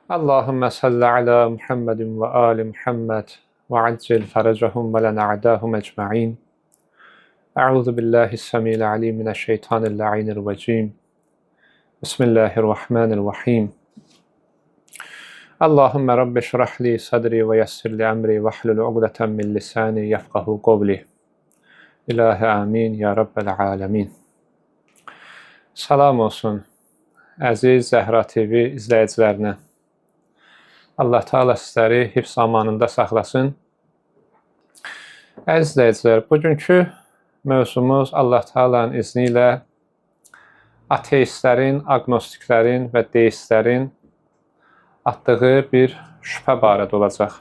Allahümme salli ala Muhammedin ve ali Muhammed ve accil feracahum ve lena'adahum ecma'in. Euzu billahi s-semî'il alîm mineşşeytanirracîm. Bismillahirrahmanirrahim. Allahümme rabbi şrah li sadri ve yessir li emri ve hlul ugdeten min lisani yefkahu kavli. İlahi amin ya rabbel alemin. Salam olsun əziz Zəhra TV izləyicilərinə. Allah Teala sizləri hifz amanında saxlasın. Əziz izləyicilər, bugünkü mövzumuz Allah Teala'nın izni ilə ateistlərin, agnostiklərin və deistlərin atdığı bir şübhə barədə olacaq.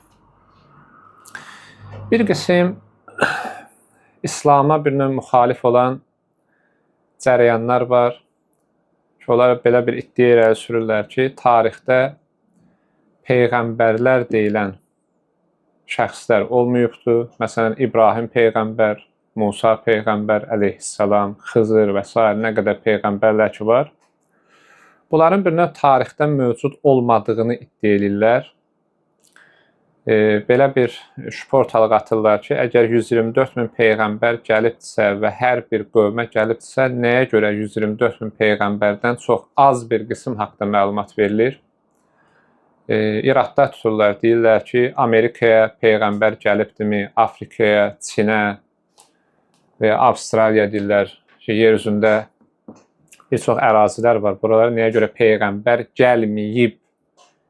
Bir qism İslam'a bir növ müxalif olan cərəyanlar var. Onlar belə bir iddia irəli sürürlər ki, tarixdə peyğəmbərlər deyilən şəxslər olmayıbdır. Məsələn, İbrahim peyğəmbər, Musa peyğəmbər əleyhissalam, Xızır və s. nə qədər peyğəmbərlər ki var. Bunların bir növ tarixdə mövcud olmadığını iddia edirlər. Belə bir şübhə ortalığa atırlar ki, əgər 124 min peyğəmbər gəlibdirsə və hər bir qövmə gəlibdirsə, nəyə görə 124 min peyğəmbərdən çox az bir qism haqqında məlumat verilir? İraqda tuturlar, deyirlər ki, Amerikaya peyğəmbər gəlibdimi, Afrikaya, Çinə və ya Avstraliya deyirlər ki, yer üzündə bir çox ərazilər var. Buralara nəyə görə peyğəmbər gəlməyib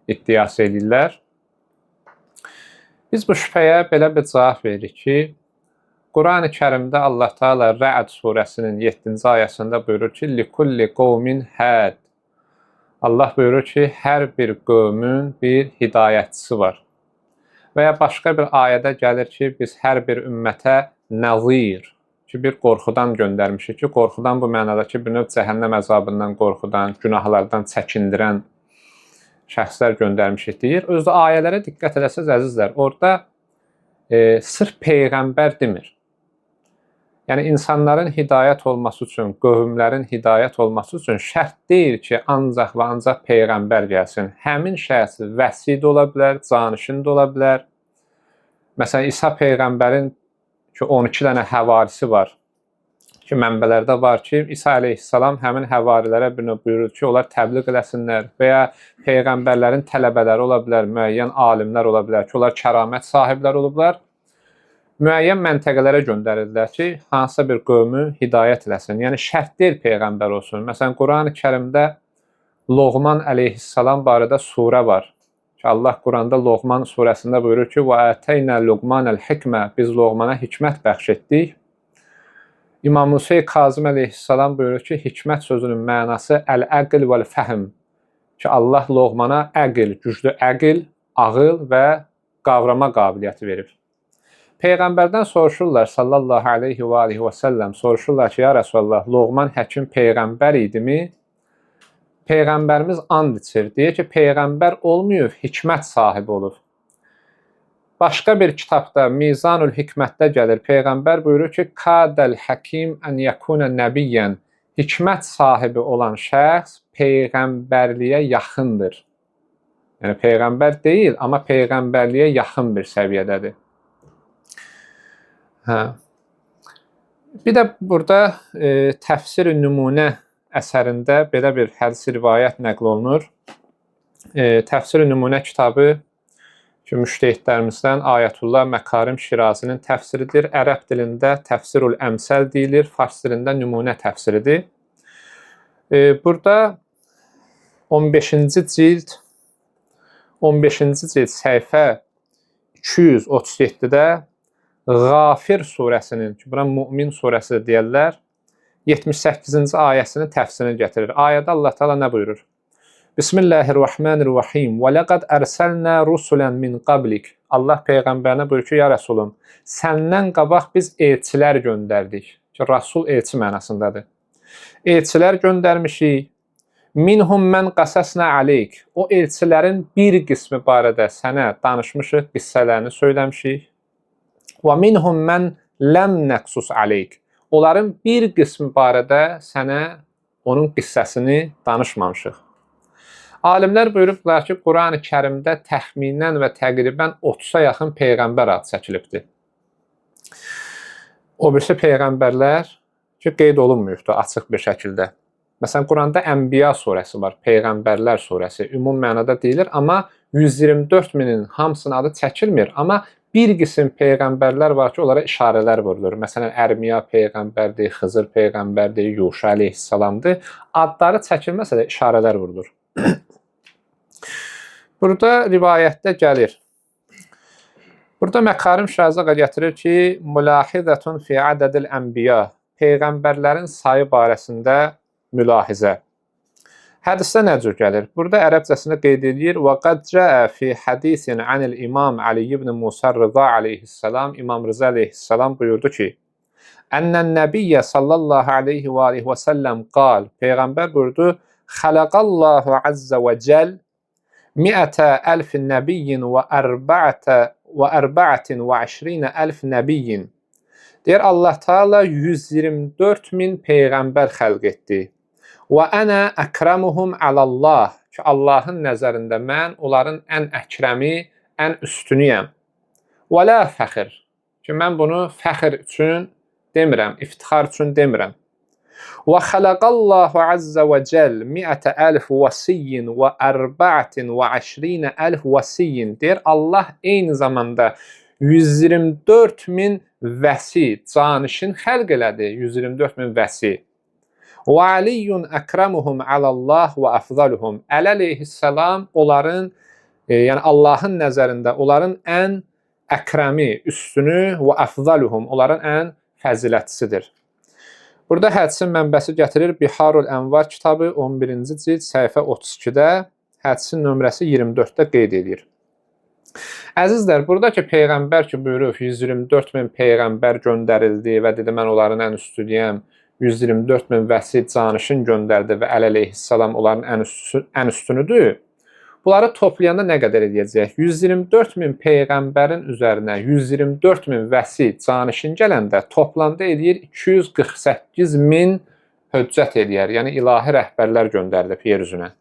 iddiası edirlər. Biz bu şübhəyə belə bir cavab veririk ki, Quran-ı Kərimdə Allah Teala Rə'd surəsinin 7-ci ayəsində buyurur ki, "Likulli qavmin həd." Allah buyurur ki, hər bir qövmün bir hidayətçisi var. Və ya başqa bir ayədə gəlir ki, biz hər bir ümmətə nəzir, ki, bir qorxudan göndərmişik ki, qorxudan bu mənada ki, bir növ cəhənnəm əzabından qorxudan, günahlardan çəkindirən şəxslər göndərmişik deyir. Özdə ayələrə diqqət edəsiniz əzizlər, orada sırf peyğəmbər demir. Yəni, insanların hidayət olması üçün, qövmlərin hidayət olması üçün şərt deyil ki, ancaq və ancaq peyğəmbər gəlsin. Həmin şəxs vəsi də ola bilər, canişin də ola bilər. Məsələn, İsa peyğəmbərin ki, 12 dənə həvarisi var. Ki, mənbələrdə var ki, İsa əleyhissalam həmin həvarilərə bir növ buyurur ki, onlar təbliğ eləsinlər və ya peyğəmbərlərin tələbələri ola bilər, müəyyən alimlər ola bilər ki, onlar kəramət sahibləri olublar. Müəyyən məntəqələrə göndərirlər ki, hansısa bir qövmü hidayət eləsin. Yəni, şərt deyil peyğəmbər olsun. Məsələn, Quran-ı Kərimdə Loğman əleyhissalam barədə surə var. Ki, Allah Quranda Loğman surəsində buyurur ki, وَأَتَيْنَا لُقْمَانَ الْحِكْمَةِ Biz Loğmana hikmət bəxş etdik. İmam Musa Kazım əleyhissalam buyurur ki, hikmət sözünün mənası əl-əql vəl-fəhm. Ki, Allah Loğmana əql, güclü əql, ağıl və qavrama qabiliyyəti verir. Peyğəmbərdən soruşurlar, sallallahu aleyhi və aleyhi və səlləm, soruşurlar ki, ya Rəsulullah, Loğman həkim peyğəmbər idimi? Peyğəmbərimiz and içir, deyir ki, peyğəmbər olmayıb, hikmət sahibi olur. Başqa bir kitabda, Mizanul Hikmətdə gəlir, peyğəmbər buyurur ki, Kadəl həkim ən yəkunə nəbiyyən, hikmət sahibi olan şəxs peyğəmbərliyə yaxındır. Yəni, peyğəmbər deyil, amma peyğəmbərliyə yaxın bir səviyyədədir. Bir də burada Təfsir-i Nümunə əsərində belə bir hədis rivayət nəql olunur. Təfsir-i Nümunə kitabı ki, müştəhidlərimizdən Ayətullah Məkarim Şirazinin təfsiridir. Ərəb dilində Təfsirul Əmsəl deyilir, fars dilində nümunə təfsiridir. Burada 15-ci cild səhifə 237-də Ğafir surəsinin, ki, buna Mümin surəsi deyərlər, 78-ci ayəsinin təfsirini gətirir. Ayədə Allah Teala nə buyurur? Bismillahirrahmanirrahim. Və ləqəd ərsəlnə rusulən min qablik. Allah peyğəmbərinə buyurur ki, ya Rəsulum, səndən qabaq biz elçilər göndərdik. Ki, Rasul elçi mənasındadır. Elçilər göndərmişik. Minhum mən qasasnə aleyk. O elçilərin bir qismi barədə sənə danışmışıq, qissələrini söyləmişik. Və minhum mən ləm nəqsus aleyk. Onların bir qismi barədə sənə onun qissəsini danışmamışıq. Alimlər buyurublar ki, Quran-ı Kərimdə təxminən və təqribən 30-a yaxın peyğəmbər adı çəkilibdir. O birisi peyğəmbərlər ki, qeyd olunmuyubdur açıq bir şəkildə. Məsələn, Quranda Ənbiya surəsi var, Peyğəmbərlər surəsi ümum mənada deyilir, amma 124 minin hamısının adı çəkilmir, amma bir qism peyğəmbərlər var ki, onlara işarələr vurulur. Məsələn, Ərmiya peyğəmbərdir, Xızır peyğəmbərdir, Yuşa əleyhissalamdır. Adları çəkilməsə də işarələr vurulur. Burada rivayətdə gəlir. Burada Məkarim Şəzağa gətirir ki, mülahizətun fi ədədil ənbiya, peyğəmbərlərin sayı barəsində mülahizə. Hədisdə nə cür gəlir? Burada ərəbcəsində qeyd edir: "Və qad cəə fi hadisin anil İmam Ali ibn Musa Rıza alayhissalam." İmam Rıza alayhissalam buyurdu ki: "Ənnən Nəbiyyə sallallahu alayhi və alihi və səlləm qal." Peyğəmbər buyurdu: "Xalaqallahu azza və cəl 100,000 nəbiyyin və 24,000 nəbiyyin." Deyir, Allah Teala 124 min peyğəmbər xəlq etdi. Və ənə əkrəmuhum alallah, ki, Allahın nəzərində mən onların ən əkrəmi, ən üstünüyəm. Və la fəxir, ki, mən bunu fəxir üçün demirəm, iftixar üçün demirəm. Və xalaqallahu azza və cəl 100,000 vəsiyyin və 24,000 vəsiyyin. Deyir, Allah eyni zamanda 124 min vəsi, canişin xəlq elədi, 124 min vəsi. Və aliyyun əkrəmuhum alallah və əfzaluhum. Əli əleyhissalam onların, yəni Allahın nəzərində onların ən əkrəmi, üstünü və əfzaluhum, onların ən fəzilətlisidir. Burada hədisin mənbəsi gətirir Biharul Ənvar kitabı 11-ci cild səhifə 32-də, hədisin nömrəsi 24-də qeyd edir. Əzizlər, buradakı peyğəmbər ki, buyurub 124 min peyğəmbər göndərildi və dedi, mən onların ən üstünüyəm. 124 min vəsi canişin göndərdi və Əli əleyhissalam onların ən üstünüdür. Bunları toplayanda nə qədər edəcək? 124 min peyğəmbərin üzərinə 124 min vəsi canişin gələndə toplanda edir 248 min höccət eləyər. Yəni ilahi rəhbərlər göndərilib yer üzünə.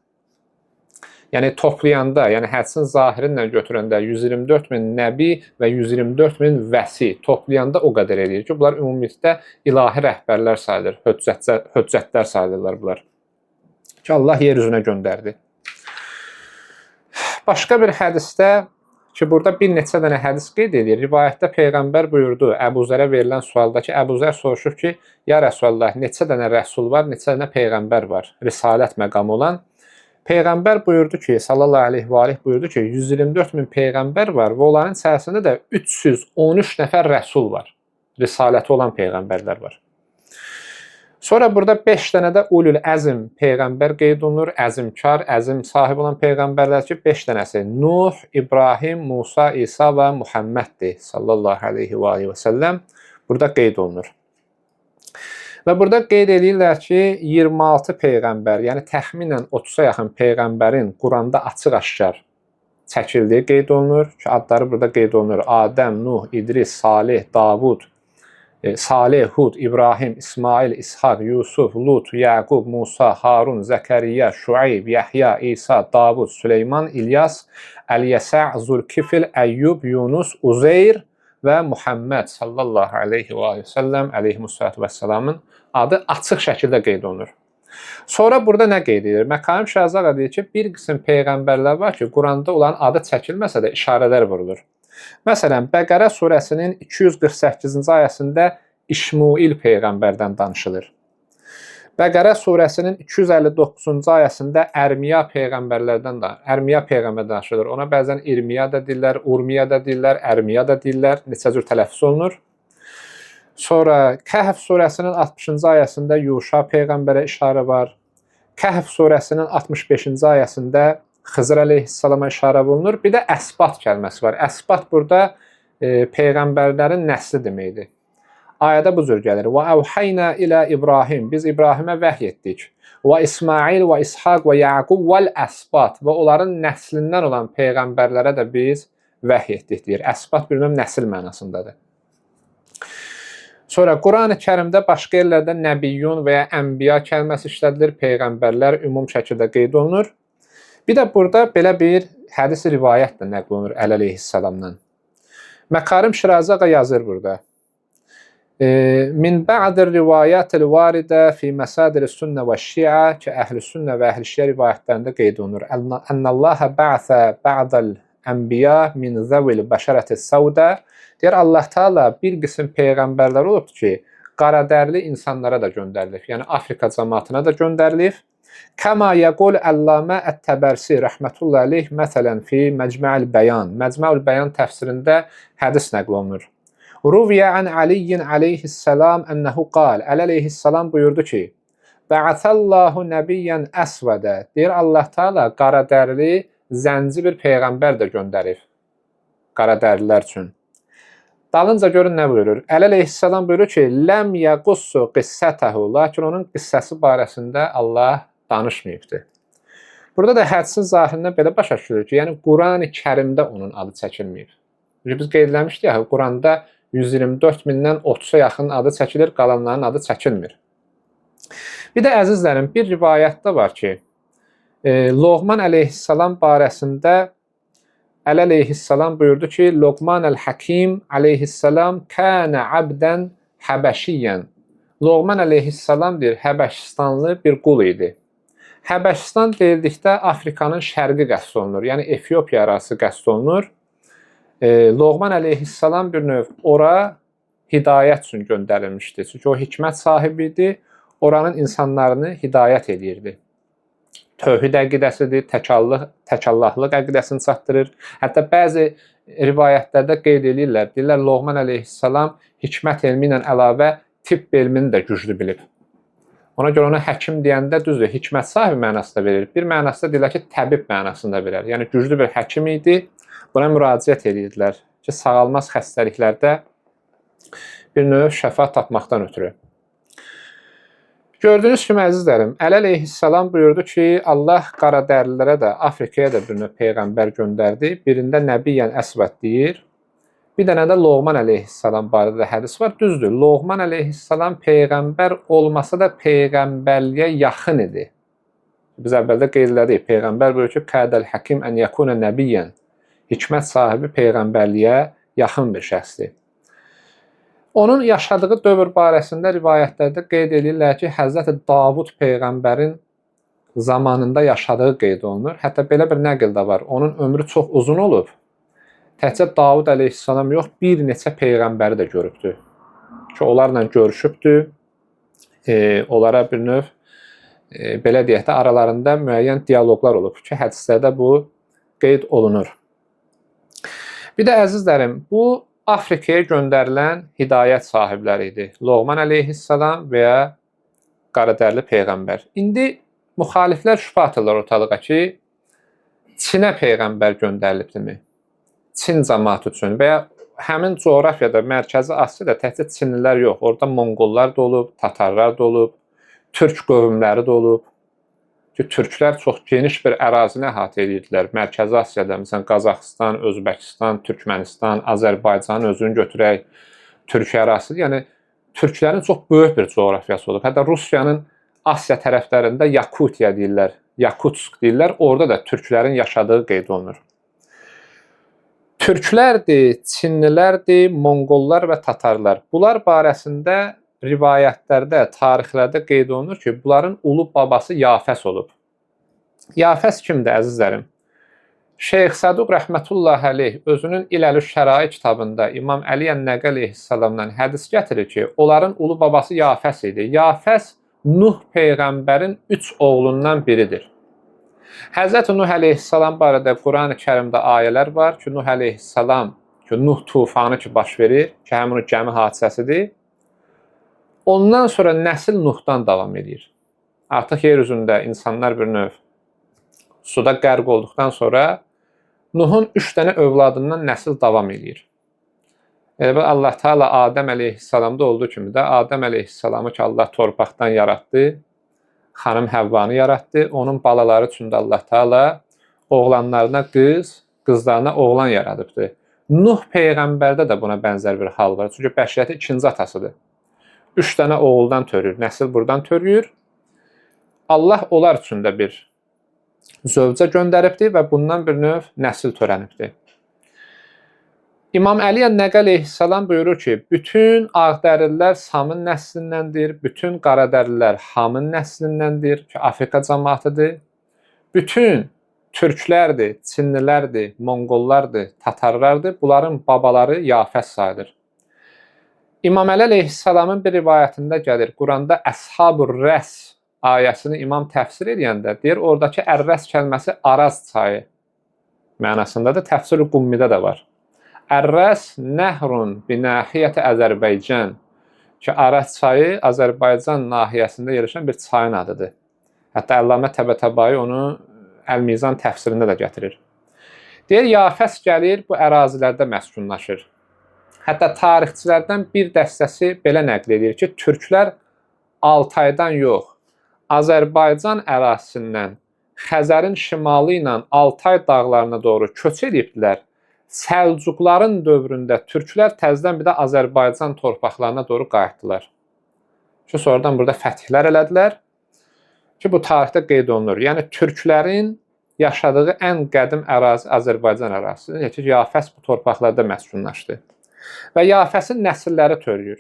Yəni toplayanda, yəni hədisin zahirinlə götürəndə 124 min nəbi və 124 min vəsi toplayanda o qədər eləyir ki, bunlar ümumilikdə ilahi rəhbərlər sayılır, höccətlər sayılırlar bunlar. Ki, Allah yer üzünə göndərdi. Başqa bir hədisdə ki, burada bir neçə dənə hədis qeyd edir. Rivayətdə Peyğəmbər buyurdu, Əbu Zərə verilən sualda ki, Əbu Zər soruşur ki, ya Rəsulallah, neçə dənə rəsul var, neçə dənə Peyğəmbər var, risalət məqamı olan. Peyğəmbər buyurdu ki, sallallahu aleyhi və aleyh buyurdu ki, 124 min peyğəmbər var və onların içərisində də 313 nəfər rəsul var. Risaləti olan peyğəmbərlər var. Sonra burada 5 dənə də ulul əzm peyğəmbər qeyd olunur. Əzmkar, əzm sahib olan peyğəmbərlər ki, 5 dənəsi Nuh, İbrahim, Musa, İsa və Muhamməddir. Sallallahu aleyhi və aleyhi və səlləm burada qeyd olunur. Və burada qeyd edirlər ki, 26 peyğəmbər, yəni təxminən 30-a yaxın peyğəmbərin Quranda açıq-aşkar çəkildiyi qeyd olunur. Ki, adları burada qeyd olunur. Adəm, Nuh, İdris, Salih, Davud, Salih, Hud, İbrahim, İsmail, İshaq, Yusuf, Lut, Yaqub, Musa, Harun, Zəkəriyyə, Şuayb, Yəhya, İsa, Davud, Süleyman, İlyas, Əl-Yəsə, Zulkifil, Əyyub, Yunus, Uzeyr və Muhammed sallallahu aleyhi və səlləm əleyhimussalatu vəssalamın adı açıq şəkildə qeyd olunur. Sonra burada nə qeyd edir? Məkarim Şəzağa deyir ki, bir qism peyğəmbərlər var ki, Quranda olan adı çəkilməsə də işarələr vurulur. Məsələn, Bəqərə surəsinin 248-ci ayəsində İşmuil peyğəmbərdən danışılır. Bəqərə surəsinin 259-cu ayəsində Ərmiya peyğəmbərlərdən danışılır. Ona bəzən İrmiya da deyirlər, Urmiya da deyirlər, Ərmiya da deyirlər, neçə cür tələffüz olunur. Sonra Kəhf surəsinin 60-cı ayəsində Yuşa peyğəmbərə işarə var. Kəhf surəsinin 65-ci ayəsində Xızır əleyhissalama işarə olunur. Bir də əsbat kəlməsi var. Əsbat burada peyğəmbərlərin nəsli deməkdir. Ayədə bu cür gəlir. Və əvhəynə ilə İbrahim. Biz İbrahimə vəhy etdik. Və İsmail və İshaq və Yaqub vəl əsbat. Və onların nəslindən olan peyğəmbərlərə də biz vəhy etdik deyir. Əsbat bir növ nəsil mənasındadır. Sonra Quran-ı Kərimdə başqa yerlərdə nəbiyyun və ya ənbiya kəlməsi işlədilir. Peyğəmbərlər ümum şəkildə qeyd olunur. Bir də burada belə bir hədis rivayət də nəql olunur Əli əleyhissalamdan. Məkarim Şirazi ağa yazır burada. Min ba'dir rivayatil varidə fi məsadir sünnə və şiə ki, əhl-i sünnə və əhl-i şiə rivayətlərində qeyd olunur. Ənəllaha ba'sə ba'dal ənbiya min zəvil bəşərətis səudə. Deyir, Allah Teala bir qism peyğəmbərlər olubdur ki, qaradərli insanlara da göndərilib. Yəni Afrika cəmaatına da göndərilib. Kəma yəqul Əllamə Ət-Təbərsi rəhmətullah aleyh məsələn fi Məcmu'l Bəyan. Məcmu'l Bəyan təfsirində hədis nəql olunur. Ruviyə an Aliyyin aleyhissalam ənəhu qal. Əli əleyhissalam buyurdu ki, Bə'ətəllahu nəbiyyən əsvədə. Deyir, Allah Teala qaradərli, zənci bir peyğəmbər də göndərib qaradərlilər üçün. Dalınca görün nə buyurur? Əli əleyhissalam buyurur ki, ləm yəqussu qissətəhu. Lakin onun qissəsi barəsində Allah danışmayıbdır. Burada da hədisin zahirindən belə başa düşülür ki, yəni Qurani Kərimdə onun adı çəkilməyib. Biz qeyd eləmişdik ya, Quranda 124 mindən 30'a yaxın adı çəkilir, qalanların adı çəkilmir. Bir də əzizlərim, bir rivayətdə var ki, Loğman əleyhissalam barəsində Əli əleyhissalam buyurdu ki, Loğman əl-Hakim əleyhissalam kənə abdən həbəşiyyən. Loğman əleyhissalam deyir, Həbəşistanlı bir qul idi. Həbəşistan deyildikdə Afrikanın şərqi qəsd olunur, yəni Efiopiya arası qəsd olunur. Loğman əleyhissalam bir növ ora hidayət üçün göndərilmişdi. Çünki o hikmət sahibi idi, oranın insanlarını hidayət edirdi. Tövhid əqidəsidir, təkallahlıq əqidəsini çatdırır. Hətta bəzi rivayətlərdə qeyd edirlər, deyirlər Loğman əleyhissalam hikmət elmi ilə əlavə tibb elmini də güclü bilib. Ona görə ona həkim deyəndə düzdür, hikmət sahibi mənasında verir. Bir mənasında deyirlər ki, təbib mənasında verir. Yəni güclü bir həkim idi. Buna müraciət edirdilər ki, sağalmaz xəstəliklərdə bir növ şəfa tapmaqdan ötürü. Gördüyünüz kimi əzizlərim, Əli əleyhissalam buyurdu ki, Allah qaradərlilərə də, Afrikaya da bir növ peyğəmbər göndərdi. Birində Nəbiyyən Əsvəd deyir. Bir dənə də Loğman əleyhissalam barədə hədis var. Düzdür, Loğman əleyhissalam peyğəmbər olmasa da peyğəmbərliyə yaxın idi. Biz əvvəldə qeyd elədik, peyğəmbər buyurur ki, Kədəl həkim ən yəkunə nəbiyyən. Hikmət sahibi peyğəmbərliyə yaxın bir şəxsdir. Onun yaşadığı dövr barəsində rivayətlərdə qeyd edirlər ki, Həzrəti Davud peyğəmbərin zamanında yaşadığı qeyd olunur. Hətta belə bir nəql də var. Onun ömrü çox uzun olub. Təkcə Davud əleyhissalam yox, bir neçə peyğəmbəri də görübdür. Ki, onlarla görüşübdür. Onlara bir növ, belə deyək də, aralarında müəyyən diyaloqlar olub ki, hədislərdə bu qeyd olunur. Bir də əzizlərim, bu Afrikaya göndərilən hidayət sahibləri idi. Loğman əleyhissalam və ya qaradərli peyğəmbər. İndi müxaliflər şübhə atırlar ortalığa ki, Çinə peyğəmbər göndərilibdirmi? Çin cəmaatı üçün və ya həmin coğrafiyada, Mərkəzi Asiyada təkcə Çinlilər yox, orada Monqollar da olub, Tatarlar da olub, Türk qövmləri də olub. Ki, türklər çox geniş bir ərazini əhatə edirdilər. Mərkəzi Asiyada, məsələn, Qazaxıstan, Özbəkistan, Türkmənistan, Azərbaycanın özünü götürək, Türkiyə arası. Yəni, türklərin çox böyük bir coğrafiyası olub. Hətta Rusiyanın Asiya tərəflərində Yakutiya deyirlər, Yakutsk deyirlər. Orada da türklərin yaşadığı qeyd olunur. Türklərdir, Çinlilərdir, Monqollar və Tatarlar. Bunlar barəsində rivayətlərdə, tarixlərdə qeyd olunur ki, bunların ulu babası Yafəs olub. Yafəs kimdir, əzizlərim? Şeyx Səduq rəhmətullah əleyh özünün İləlü Şərai kitabında İmam Əli ən-Nəqi əleyhissalamdan hədis gətirir ki, onların ulu babası Yafəs idi. Yafəs Nuh peyğəmbərin 3 oğlundan biridir. Həzrət Nuh əleyhissalam barədə Qurani Kərimdə ayələr var ki, Nuh əleyhissalam ki, Nuh tufanı ki baş verir, ki, həmin o gəmi hadisəsidir. Ondan sonra nəsil Nuhdan davam edir. Artıq yer üzündə insanlar bir növ suda qərq olduqdan sonra Nuhun 3 dənə övladından nəsil davam edir. Allah Teala Adəm əleyhissalamda olduğu kimi də Adəm əleyhissalamı ki Allah torpaqdan yaratdı, xanım Həvvanı yaratdı. Onun balaları üçün də Allah Teala oğlanlarına qız, qızlarına oğlan yaradıbdı. Nuh peyğəmbərdə də buna bənzər bir hal var. Çünki bəşəriyyətin ikinci atasıdır. 3 dənə oğuldan törür, nəsil buradan törüyür. Allah onlar üçün də bir zövcə göndəribdir və bundan bir növ nəsil törənibdir. İmam Əli Nəqi əleyhissalam buyurur ki, bütün ağdərililər Samın nəslindəndir, bütün qaradərililər Hamın nəslindəndir ki, Afrika cəmaətidir. Bütün türklərdir, çinlilərdir, monqollardır, tatarlardır. Bunların babaları Yafəs sayılır. İmam Əli əleyhissalamın bir rivayətində gəlir, Quranda Əshab-ur Rəs ayəsini imam təfsir edəndə deyir, oradakı Ər-Rəs kəlməsi Araz çayı mənasındadır. Təfsir-i Qummidə də var. Ər-Rəs nəhrun binahiyyəti Azərbaycan ki, Araz çayı Azərbaycan nahiyəsində yerləşən bir çayın adıdır. Hətta Əllamə Təbətəbai onu Əl-Mizan təfsirində də gətirir. Deyir, Yafəs gəlir, bu ərazilərdə məskunlaşır. Hətta tarixçilərdən bir dəstəsi belə nəql edir ki, türklər Altaydan yox, Azərbaycan ərazisindən Xəzərin şimalı ilə Altay dağlarına doğru köç edibdilər. Səlcuqların dövründə türklər təzədən bir də Azərbaycan torpaqlarına doğru qayıtdılar. Ki, sonradan burada fəthlər elədilər ki, bu tarixdə qeyd olunur. Yəni, türklərin yaşadığı ən qədim ərazi Azərbaycan ərazisidir ki, Yafəs bu torpaqlarda məskunlaşdı. Və Yafəsin nəsilləri törüyür.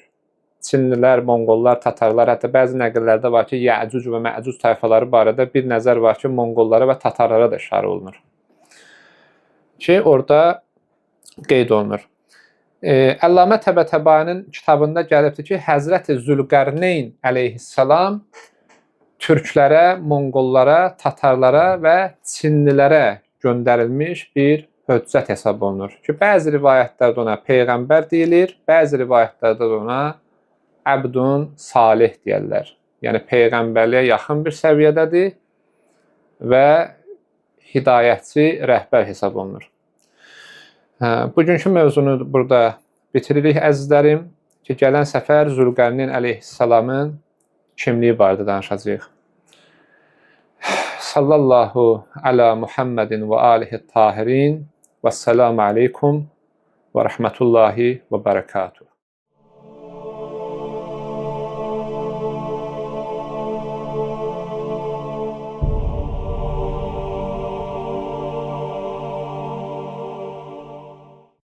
Çinlilər, monqollar, tatarlar, hətta bəzi nəqillərdə var ki, Yəcuc və Məcuc tayfaları barədə bir nəzər var ki, monqollara və tatarlara da işarə olunur. Ki, orada qeyd olunur. Əllamə Təbətəbainin kitabında gəlibdir ki, Həzrəti Zülqərneyn əleyhissalam türklərə, monqollara, tatarlara və çinlilərə göndərilmiş bir höccət hesab olunur. Ki, bəzi rivayətlərdə ona Peyğəmbər deyilir, bəzi rivayətlərdə də ona Əbdun Salih deyirlər. Yəni, Peyğəmbərliyə yaxın bir səviyyədədir və hidayətçi rəhbər hesab olunur. Bugünkü mövzunu burada bitiririk əzizlərim ki, gələn səfər Zülqərneyn əleyhissalamın kimliyi barədə danışacağıq. Sallallahu alə Muhammedin və alihi tahirin və səlamu aleykum və rəhmətullahi və bərəkatuhu.